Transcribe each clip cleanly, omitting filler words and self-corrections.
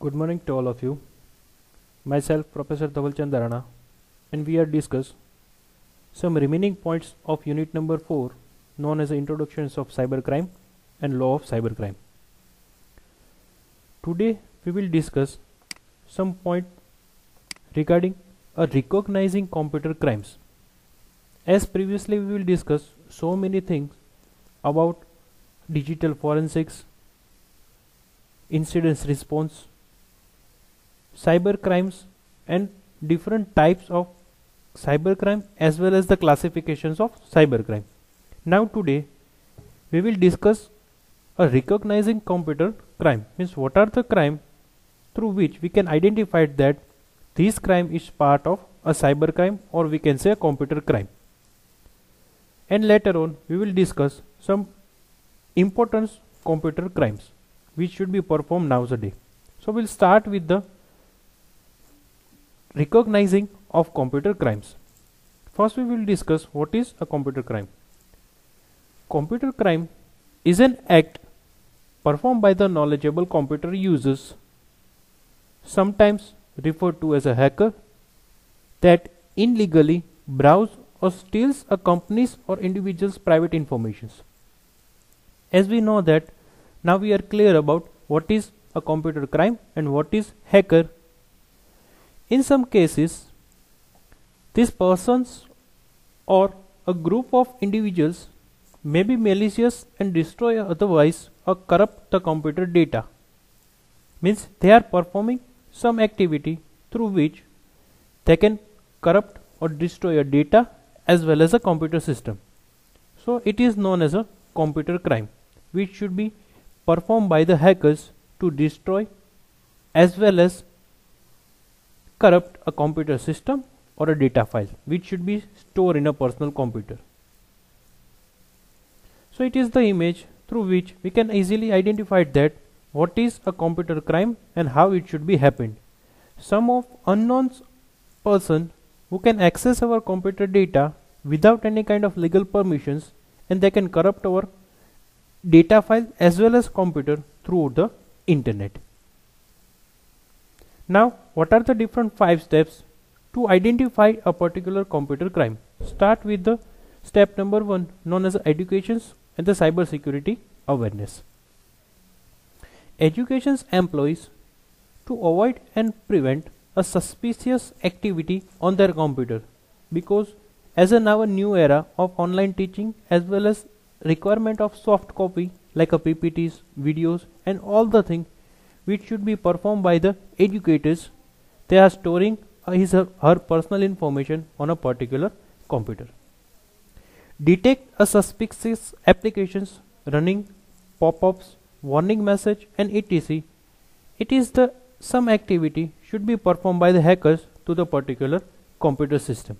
Good morning to all of you. Myself, Professor Dhaval Chandarana, and we are discuss some remaining points of unit number 4, known as the Introductions of Cybercrime and Law of Cybercrime. Today, we will discuss some point regarding recognizing computer crimes. As previously, we will discuss so many things about digital forensics, incident response, cyber crimes, and different types of cybercrime as well as the classifications of cybercrime. Now today we will discuss a recognizing computer crime, means what are the crime through which we can identify that this crime is part of a cybercrime, or we can say a computer crime. And later on we will discuss some important computer crimes which should be performed nowadays. So we'll start with the recognizing of computer crimes. First we will discuss what is a computer crime. Computer crime is an act performed by the knowledgeable computer users, sometimes referred to as a hacker, that illegally browse or steals a company's or individual's private informations. As we know that now we are clear about what is a computer crime and what is hacker. In some cases, these persons or a group of individuals may be malicious and destroy or otherwise or corrupt the computer data. Means they are performing some activity through which they can corrupt or destroy a data as well as a computer system. So it is known as a computer crime, which should be performed by the hackers to destroy as well as corrupt a computer system or a data file which should be stored in a personal computer. So it is the image through which we can easily identify that what is a computer crime and how it should be happened. Some of unknown person who can access our computer data without any kind of legal permissions, and they can corrupt our data file as well as computer through the internet. Now, what are the different 5 steps to identify a particular computer crime? Start with the step number 1, known as educations and the cyber security awareness. Educations employees to avoid and prevent a suspicious activity on their computer, because as in our new era of online teaching as well as requirement of soft copy like a PPTs, videos and all the things which should be performed by the educators, they are storing his or her personal information on a particular computer. Detect a suspicious applications running, pop-ups, warning message and etc. It is the some activity should be performed by the hackers to the particular computer system.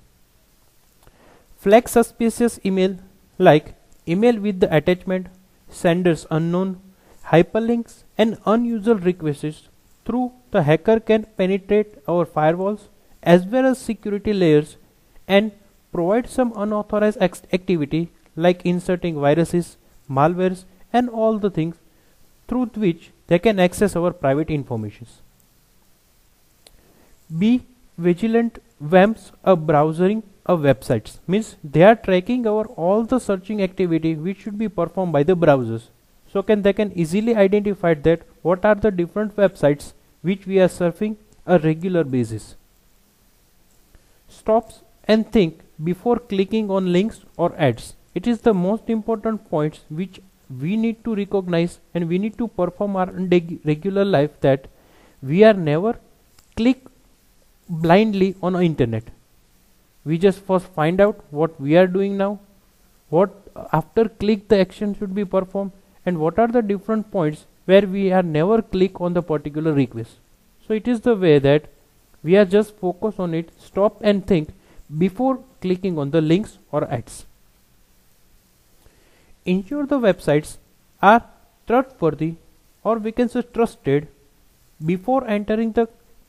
Flag suspicious email like email with the attachment, senders unknown, hyperlinks and unusual requests. Through the hacker can penetrate our firewalls as well as security layers and provide some unauthorized activity like inserting viruses, malwares and all the things through which they can access our private informations. Be vigilant VAMPs are browsing of websites, means they are tracking our all the searching activity which should be performed by the browsers. So they can easily identify that what are the different websites which we are surfing a regular basis. Stops and think before clicking on links or ads. It is the most important points which we need to recognize and we need to perform our regular life, that we are never click blindly on the internet. We just first find out what we are doing now, what after click the action should be performed, and what are the different points where we are never click on the particular request. So it is the way that we are just focus on it, stop and think before clicking on the links or ads. Ensure the websites are trustworthy, or we can say trusted, before entering the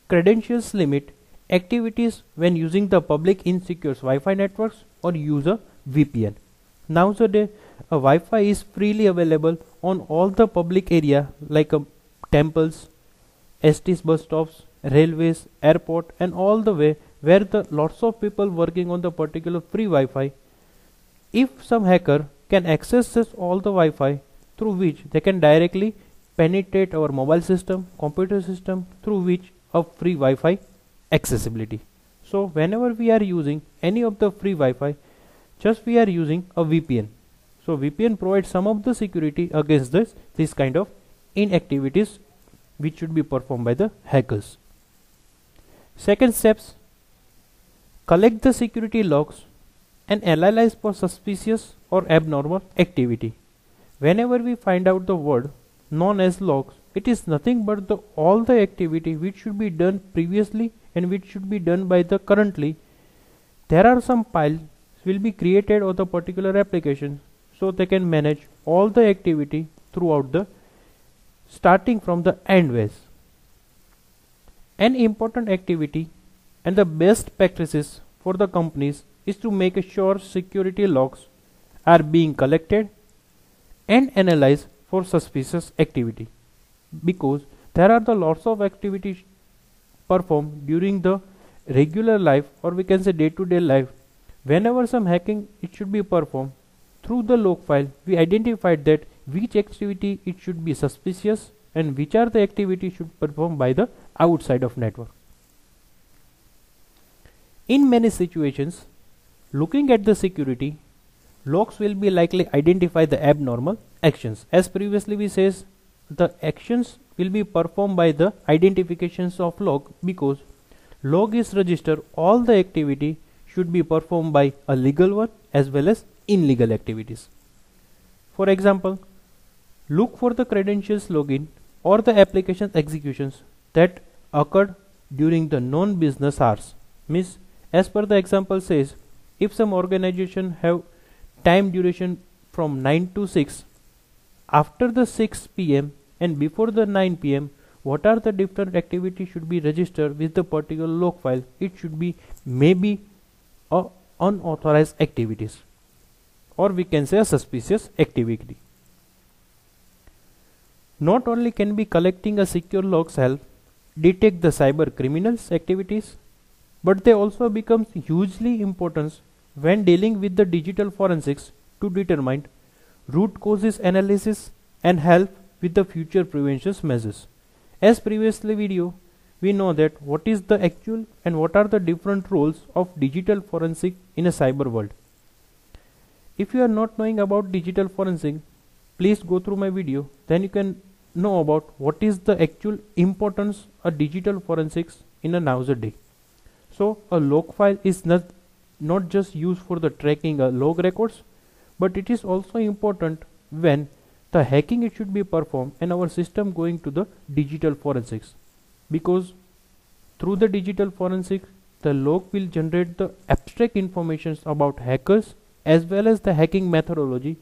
credentials. Limit activities when using the public insecure Wi-Fi networks or use a VPN. Nowadays a Wi-Fi is freely available on all the public area like temples, STs bus stops, railways, airport, and all the way where the lots of people working on the particular free Wi-Fi. If some hacker can access this all the Wi-Fi through which they can directly penetrate our mobile system, computer system, through which a free Wi-Fi accessibility. So whenever we are using any of the free Wi-Fi, just we are using a VPN. So VPN provides some of the security against this kind of inactivities which should be performed by the hackers. Second steps, collect the security logs and analyze for suspicious or abnormal activity. Whenever we find out the word known as logs, it is nothing but all the activity which should be done previously and which should be done by the currently. There are some piles will be created on the particular application, so they can manage all the activity throughout the starting from the end ways. An important activity and the best practices for the companies is to make sure security logs are being collected and analyzed for suspicious activity, because there are the lots of activities performed during the regular life, or we can say day-to-day life. Whenever some hacking it should be performed through the log file, we identified that which activity it should be suspicious and which are the activities should perform by the outside of network. In many situations, looking at the security, logs will be likely identify the abnormal actions. As previously we says, the actions will be performed by the identifications of log, because log is register all the activity should be performed by a legal one as well as illegal activities. For example, look for the credentials login or the application executions that occurred during the non-business hours. Means, as per the example says, if some organization have time duration from 9 to 6, after the 6 p.m. and before the 9 p.m, what are the different activities should be registered with the particular log file? It should be maybe unauthorized activities, or we can say a suspicious activity. Not only can be collecting a secure logs help detect the cyber criminals activities, but they also become hugely important when dealing with the digital forensics to determine root causes analysis and help with the future prevention measures. As previously video, we know that what is the actual and what are the different roles of digital forensic in a cyber world. If you are not knowing about digital forensic, please go through my video, then you can know about what is the actual importance of digital forensics in a nowadays. So a log file is not just used for the tracking log records, but it is also important when the hacking it should be performed and our system going to the digital forensics, because through the digital forensics the log will generate the abstract informations about hackers as well as the hacking methodology,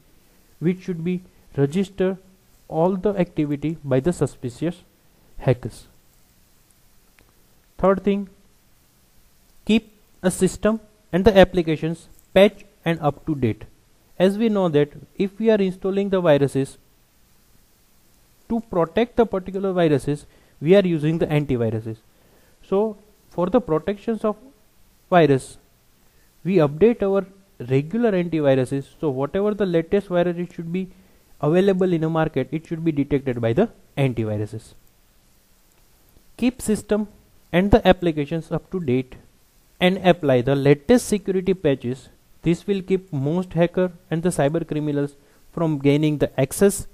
which should be register all the activity by the suspicious hackers. Third thing, keep a system and the applications patched and up to date. As we know that if we are installing the viruses, to protect the particular viruses, we are using the antiviruses. So for the protections of virus, we update our regular antiviruses. So whatever the latest virus it should be available in a market, it should be detected by the antiviruses. Keep system and the applications up to date and apply the latest security patches. This will keep most hacker and the cyber criminals from gaining the access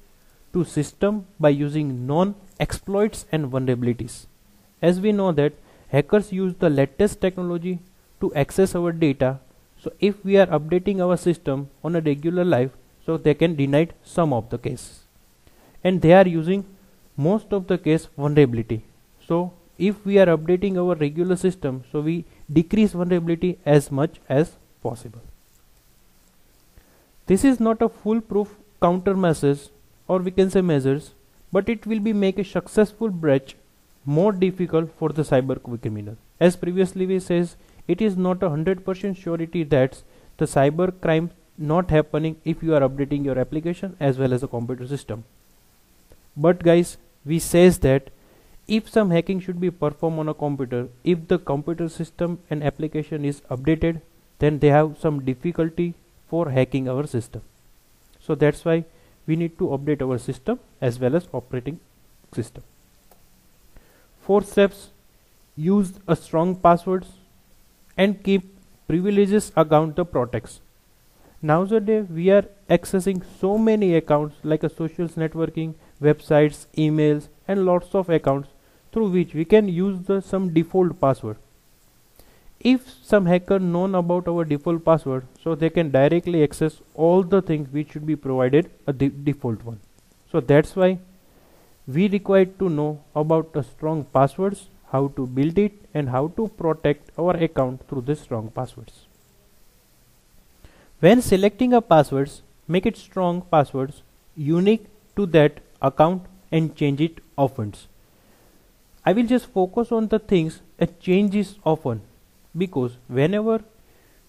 to system by using known exploits and vulnerabilities. As we know that hackers use the latest technology to access our data, so if we are updating our system on a regular life, so they can deny some of the cases, and they are using most of the case vulnerability. So if we are updating our regular system, so we decrease vulnerability as much as possible. This is not a foolproof countermeasures, or we can say measures, but it will be make a successful breach more difficult for the cyber criminal. As previously we says, it is not a 100% surety that the cyber crime not happening if you are updating your application as well as a computer system. But guys, we says that if some hacking should be performed on a computer, if the computer system and application is updated, then they have some difficulty for hacking our system. So that's why we need to update our system as well as operating system. 4 steps: use a strong passwords and keep privileges account the protects. Nowadays we are accessing so many accounts like a social networking, websites, emails and lots of accounts through which we can use some default password. If some hacker known about our default password, so they can directly access all the things which should be provided a default one. So that's why we require to know about the strong passwords, how to build it and how to protect our account through the strong passwords. When selecting a passwords, make it strong passwords, unique to that account and change it often. I will just focus on the things that changes often, because whenever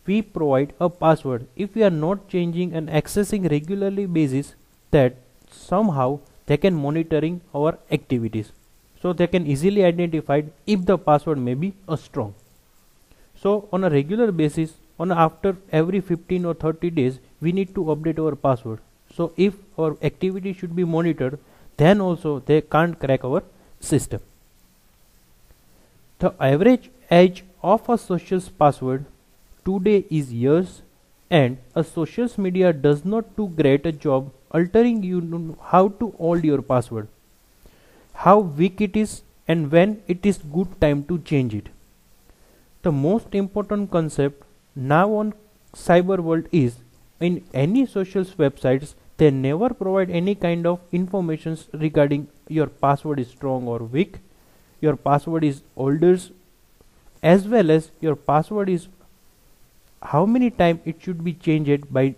we provide a password, if we are not changing and accessing regularly basis, that somehow they can monitoring our activities. So they can easily identify if the password may be a strong. So on a regular basis, on after every 15 or 30 days, we need to update our password. So if our activity should be monitored, then also they can't crack our system. The average age of a social password today is years, and a social media does not do great a job altering you how to hold your password, how weak it is and when it is good time to change it. The most important concept now on cyber world is, in any social websites they never provide any kind of information regarding your password is strong or weak, your password is older, as well as your password is how many times it should be changed by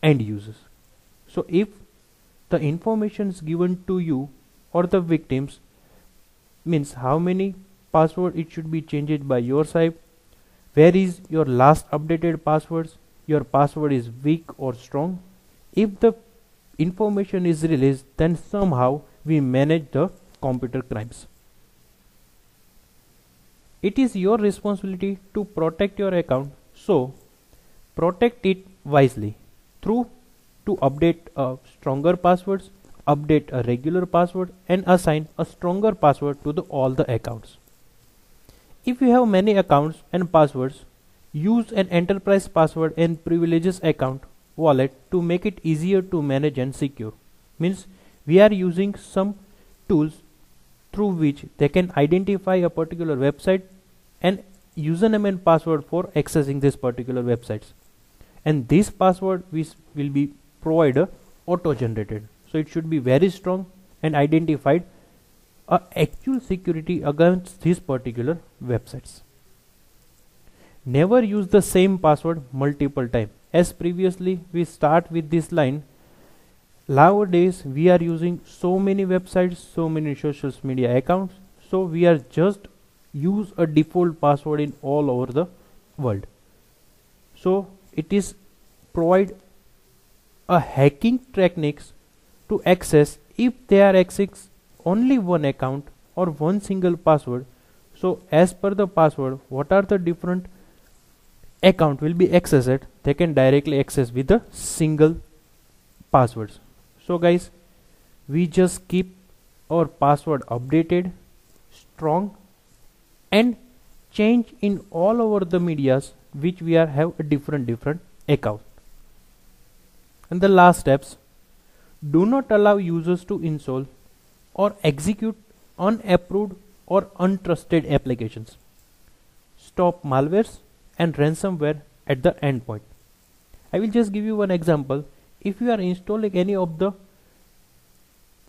end users. So if the information is given to you or the victims, means how many password it should be changed by your side, where is your last updated passwords, your password is weak or strong. If the information is released, then somehow we manage the computer crimes. It is your responsibility to protect your account, so protect it wisely through to update stronger passwords, update a regular password and assign a stronger password to all the accounts. If you have many accounts and passwords, use an enterprise password and privileges account wallet to make it easier to manage and secure. Means we are using some tools through which they can identify a particular website and username and password for accessing this particular websites, and this password will be provided auto generated, so it should be very strong and identified actual security against these particular websites. Never use the same password multiple times. As previously we start with this line, nowadays we are using so many websites, so many social media accounts, so we are just use a default password in all over the world. So it is provide a hacking techniques to access if they are accessing only one account or one single password. So as per the password, what are the different account will be accessed, they can directly access with the single passwords. So guys, we just keep our password updated, strong and change in all over the medias which we are have a different account. And the last steps: do not allow users to install or execute unapproved or untrusted applications. Stop malwares and ransomware at the endpoint. I will just give you one example. If you are installing any of the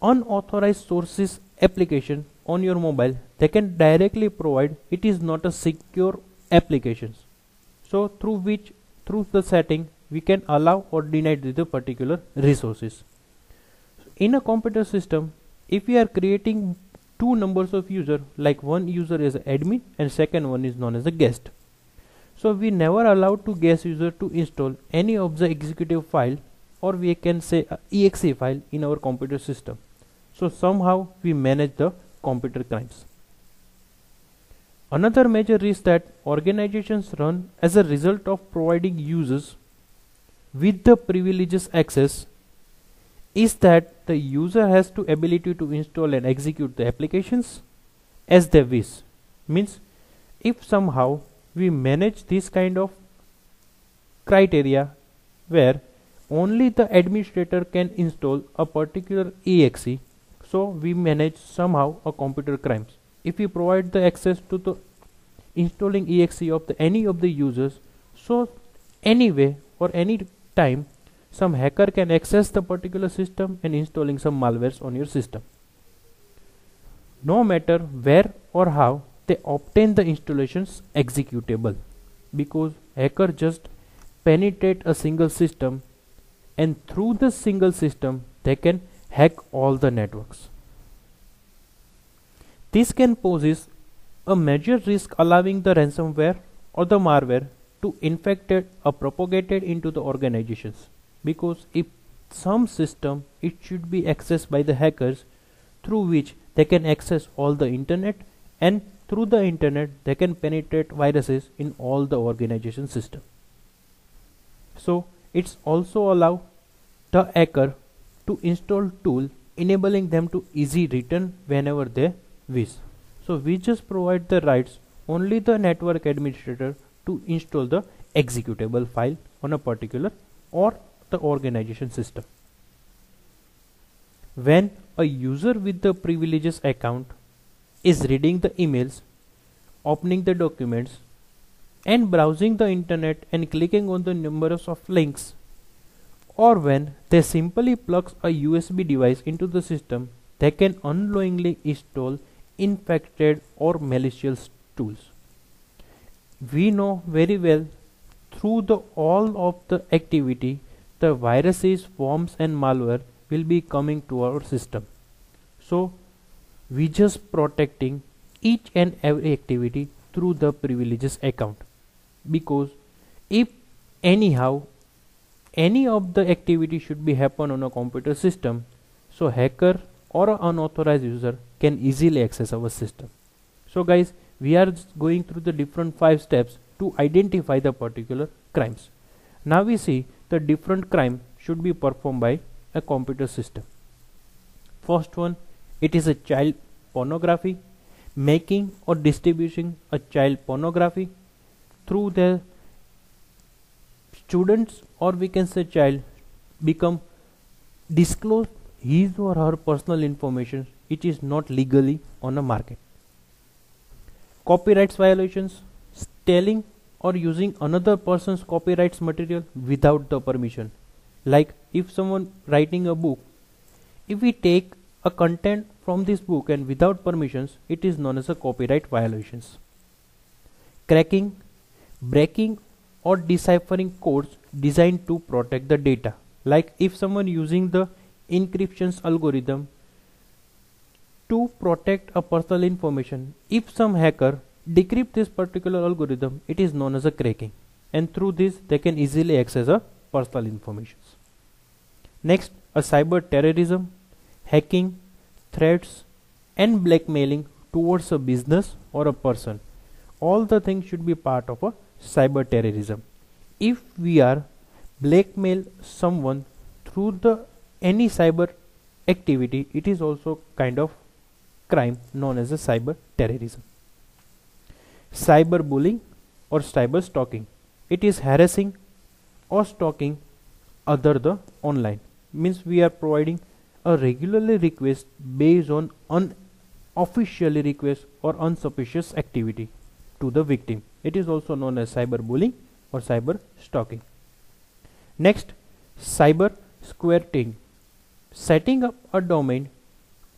unauthorized sources application on your mobile, they can directly provide it is not a secure applications. So through the setting we can allow or deny the particular resources. In a computer system, if we are creating two numbers of user, like one user is admin and second one is known as a guest, so we never allow to guest user to install any of the executive file, or we can say exe file in our computer system. So somehow we manage the computer crimes. Another major risk that organizations run as a result of providing users with the privileges access is that the user has the ability to install and execute the applications as they wish. Means if somehow we manage this kind of criteria where only the administrator can install a particular exe, so we manage somehow a computer crimes. If we provide the access to the installing exe of any of the users, so anyway or any time some hacker can access the particular system and installing some malwares on your system. No matter where or how they obtain the installations executable, because hacker just penetrate a single system and through the single system they can hack all the networks. This can poses a major risk, allowing the ransomware or the malware to infected or propagated into the organizations, because if some system it should be accessed by the hackers through which they can access all the internet, and through the internet they can penetrate viruses in all the organization system. So it's also allow the hacker to install tool enabling them to easy return whenever they wish. So we just provide the rights only the network administrator to install the executable file on a particular or the organization system. When a user with the privileges account is reading the emails, opening the documents and browsing the internet and clicking on the numbers of links, or when they simply plug a USB device into the system, they can unknowingly install infected or malicious tools. We know very well through the all of the activity the viruses, worms and malware will be coming to our system. So we just protecting each and every activity through the privileges account, because if anyhow any of the activity should be happen on a computer system, so hacker or an unauthorized user can easily access our system. So guys, we are going through the different 5 steps to identify the particular crimes. Now we see the different crime should be performed by a computer system. First one, it is a child pornography, making or distributing a child pornography through the students, or we can say child become disclose his or her personal information which is not legally on a market. Copyrights violations, stealing or using another person's copyrights material without the permission. Like if someone writing a book, if we take a content from this book and without permissions, it is known as a copyright violations. Cracking, breaking or deciphering codes designed to protect the data. Like if someone using the encryption algorithm to protect a personal information, if some hacker decrypt this particular algorithm, it is known as a cracking, and through this they can easily access a personal information. Next, a cyber terrorism, hacking, threats and blackmailing towards a business or a person. All the things should be part of a cyber terrorism. If we are blackmail someone through the any cyber activity, it is also kind of crime known as a cyber terrorism. Cyber bullying or cyber stalking, it is harassing or stalking other the online. Means we are providing a regularly request based on unofficially request or unsuspicious activity to the victim. It is also known as cyber bullying or cyber stalking. Next, cyber squirting, setting up a domain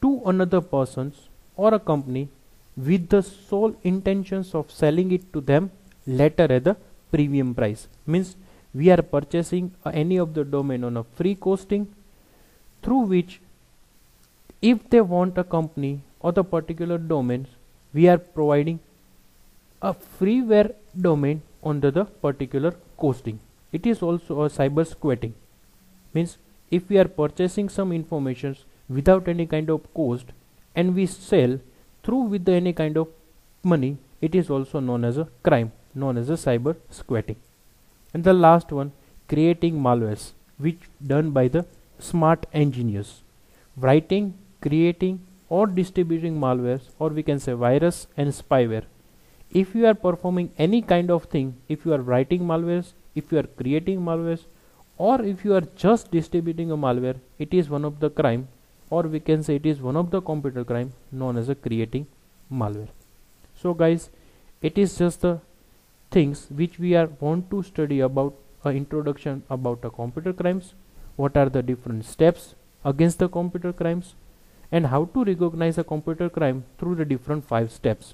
to another person's or a company with the sole intentions of selling it to them later at the premium price. Means we are purchasing any of the domain on a free hosting, through which if they want a company or the particular domains, we are providing a freeware domain under the particular hosting. It is also a cyber squatting. Means if we are purchasing some informations without any kind of cost and we sell through with any kind of money, it is also known as a crime, known as a cyber squatting. And the last one, creating malwares, which done by the smart engineers, writing, creating or distributing malwares, or we can say virus and spyware. If you are performing any kind of thing, if you are writing malwares, if you are creating malwares, or if you are just distributing a malware, it is one of the crime, or we can say it is one of the computer crime known as a creating malware. So guys, it is just the things which we are want to study about, a introduction about a computer crimes, what are the different steps against the computer crimes, and how to recognize a computer crime through the different 5 steps.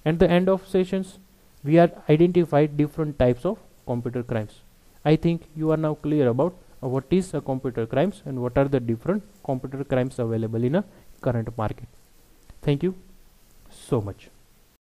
At the end of sessions, we are identified different types of computer crimes. I think you are now clear about what is a computer crimes and what are the different computer crimes available in a current market. Thank you so much.